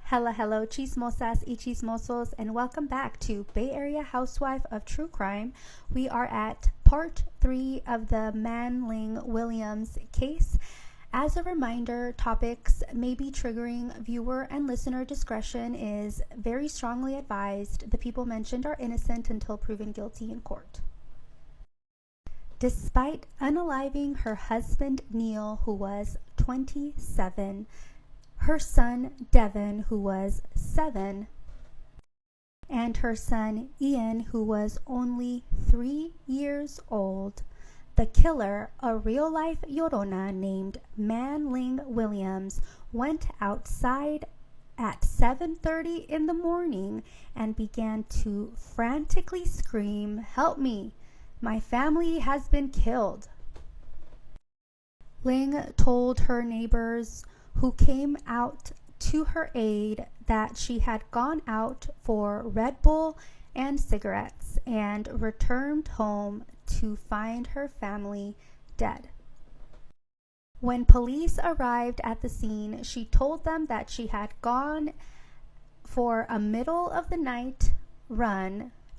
Hello, chismosas y chismosos, and welcome back to Bay Area Housewife of True Crime. We are at part 3 of the Manling Williams case. As a reminder, topics may be triggering. Viewer and listener discretion is very strongly advised. The people mentioned are innocent until proven guilty in court. Despite unaliving her husband Neil, who was 27, her son Devin, who was 7, and her son Ian, who was only 3 years old, the killer, a real-life Llorona named Manling Williams, went outside at 7:30 in the morning and began to frantically scream, "Help me! My family has been killed." Ling told her neighbors, who came out to her aid, that she had gone out for Red Bull and cigarettes and returned home to find her family dead. When police arrived at the scene, she told them that she had gone for a middle of the night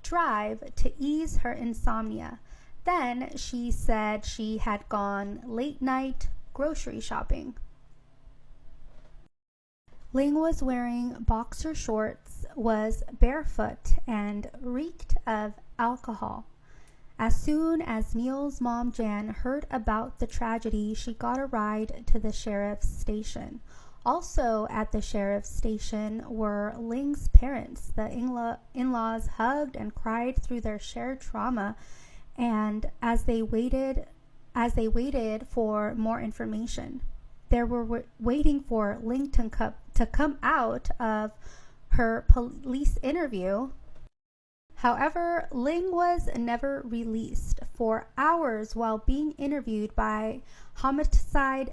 drive to ease her insomnia. Then she said she had gone late night grocery shopping. Ling was wearing boxer shorts, was barefoot, and reeked of alcohol. As soon as Neil's mom Jan heard about the tragedy, she got a ride to the sheriff's station. Also at the sheriff's station were Ling's parents. The in-laws hugged and cried through their shared trauma, and as they waited for more information. They were waiting for Ling to come out of her police interview. However, Ling was never released. For hours while being interviewed by homicide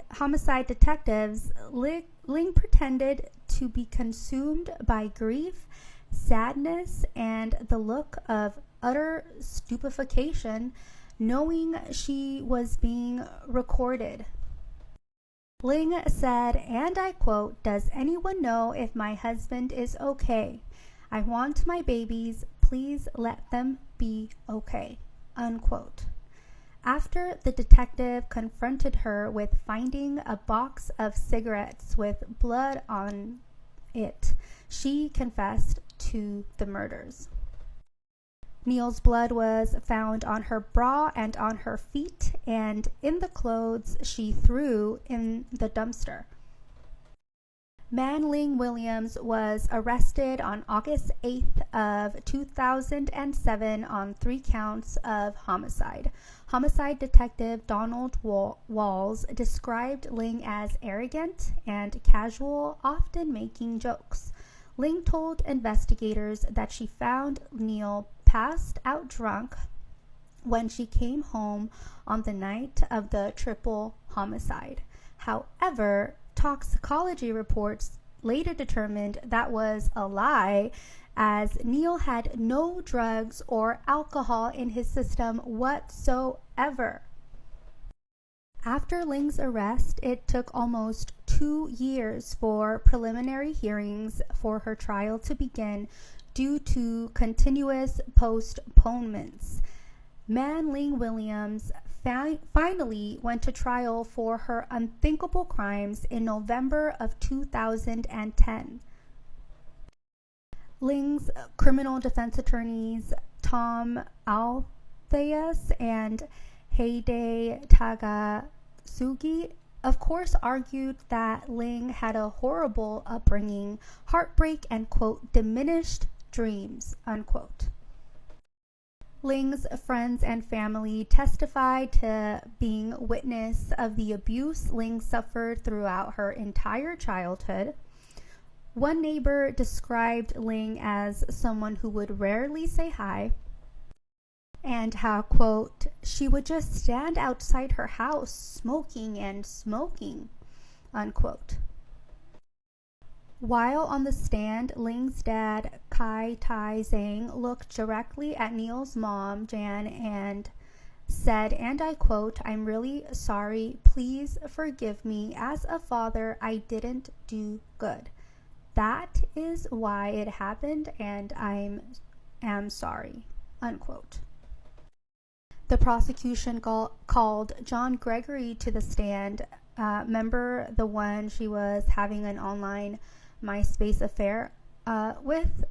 detectives, Ling pretended to be consumed by grief, sadness, and the look of utter stupefaction, knowing she was being recorded. Ling said, and I quote, "Does anyone know if my husband is okay? I want my babies. Please let them be okay," unquote. After the detective confronted her with finding a box of cigarettes with blood on it, she confessed to the murders. Neil's blood was found on her bra and on her feet and in the clothes she threw in the dumpster. Manling Williams was arrested on August 8th of 2007 on 3 counts of homicide. Homicide detective Donald Walls described Ling as arrogant and casual, often making jokes. Ling told investigators that she found Neil passed out drunk when she came home on the night of the triple homicide. However, toxicology reports later determined that was a lie, as Neil had no drugs or alcohol in his system whatsoever. After Ling's arrest, it took almost 2 years for preliminary hearings for her trial to begin due to continuous postponements. Manling Williams finally went to trial for her unthinkable crimes in November of 2010. Ling's criminal defense attorneys Tom Altheus and Heide Tagasugi of course argued that Ling had a horrible upbringing, heartbreak, and quote, diminished dreams, unquote. Ling's friends and family testified to being witness of the abuse Ling suffered throughout her entire childhood. One neighbor described Ling as someone who would rarely say hi, and how, quote, she would just stand outside her house smoking and smoking, unquote. While on the stand, Ling's dad, Kai Tai Zhang, looked directly at Neil's mom, Jan, and said, and I quote, "I'm really sorry. Please forgive me. As a father, I didn't do good." That is why it happened, and I am sorry," unquote. The prosecution called John Gregory to the stand. Remember the one she was having an online MySpace affair with?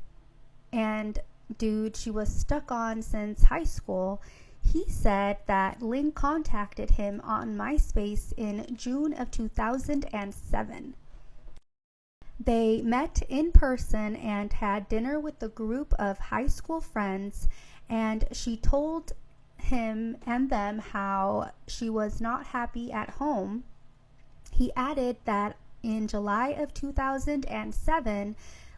And dude she was stuck on since high school. He said that Ling contacted him on MySpace in June of 2007. They met in person and had dinner with a group of high school friends, and she told him and them how she was not happy at home. He added that in July of 2007,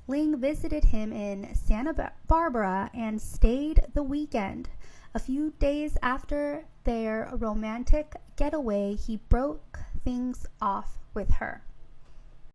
Ling visited him in Santa Barbara and stayed the weekend. A few days after their romantic getaway, he broke things off with her.